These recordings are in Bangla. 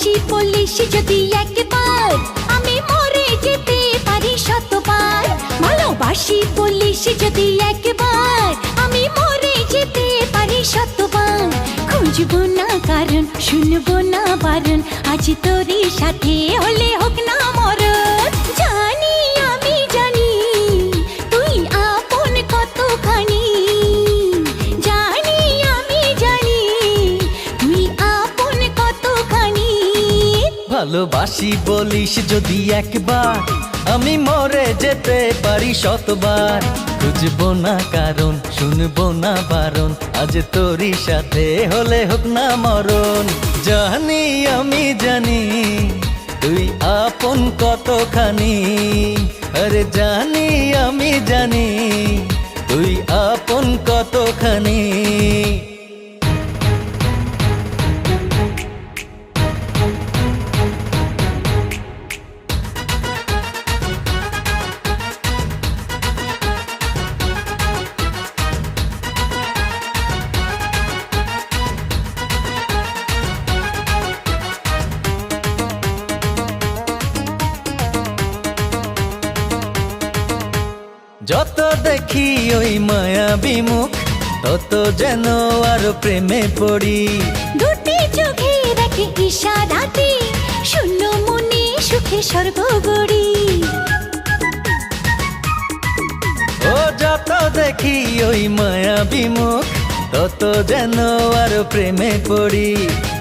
ভালোবাসি বলিস যদি একবার, আমি মরে যেতে পারি শতবার। ভালোবাসি বলিস যদি একবার, আমি মরে যেতে পারি শতবার। খুঁজবো না কারণ, শুনবো না বারণ, আজ তোরই সাথে হলে হোক না মরণ। জানি আমি জানি তুই আপন কতখানি, জানি আমি জানি তুই আপন কতখানি। ভালোবাসি বলিস যদি একবার, আমি মরে যেতে পারি শতবার। খুঁজবো না কারণ, শুনবো না বারণ, আজ তোরই সাথে হলে হোক না মরণ। জানি আমি জানি তুই আপন কতখানি, আরে জানি আমি জানি তুই আপন কতখানি। যত দেখি ওই মায়াবী মুখ, তত যেন আরো প্রেমে পড়ি। দুটি চোখে রাখে ইশারাতে, শূন্য মনে সুখে স্বর্গ গড়ি। ও যত দেখি ওই মায়াবী মুখ, তত যেন আরো প্রেমে পড়ি।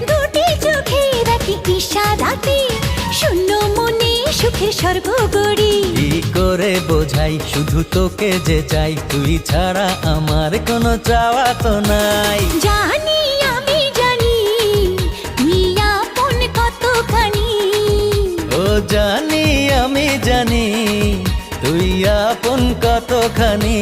দুটি চোখে রাখি ইশারাতে, শূন্য মনে সুখে স্বর্গ গড়ি। কি করে বোঝাই শুধু তোকে যে চাই, তুই ছাড়া আমার কোনো চাওয়া তো নাই। জানি আমি জানি তুই আপন কতখানি, ও জানি আমি জানি তুই আপন কতখানি।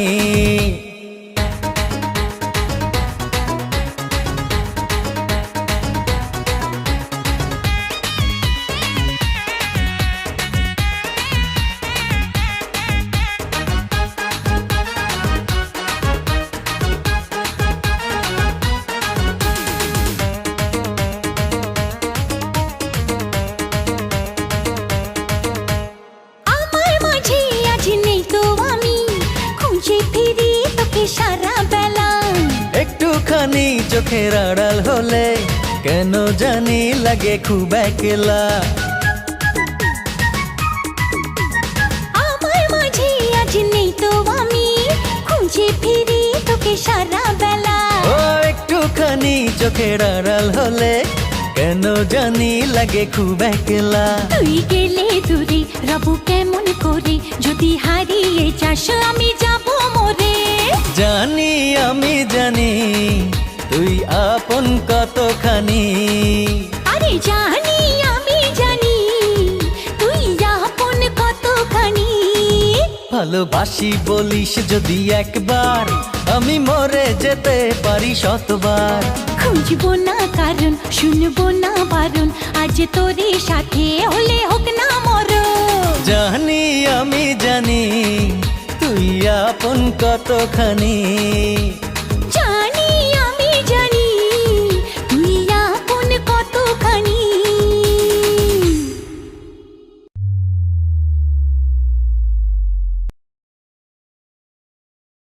আমার মাঝে আজ নেই তো আমি, খুঁজে ফিরি তোকে সারা বেলা। একটুখানি চোখের আড়াল হলে কেন জানি লাগে খুব একলা। আমার মাঝে আজ নেই তো আমি, খুঁজে ফিরি তোকে সারা বেলা। ও একটুখানি চোখের আড়াল হলে কেন জানি লাগে খুব একলা। তুই গেলে দূরে রবু কেমন করে, যদি হারিয়ে যাস আমি যাব মরে। জানি আমি জানি তুই আপন কতখানি, আরে জানি আমি জানি তুই আপন কতখানি। ভালোবাসি বলিস যদি একবার, আমি মরে যেতে পারি শতবার। খুঁজবো না কারণ, শুনবো না বারণ, আজ তোরই সাথে হলে হোক না মরণ। জানি আমি জানি তুই আপন কতখানি।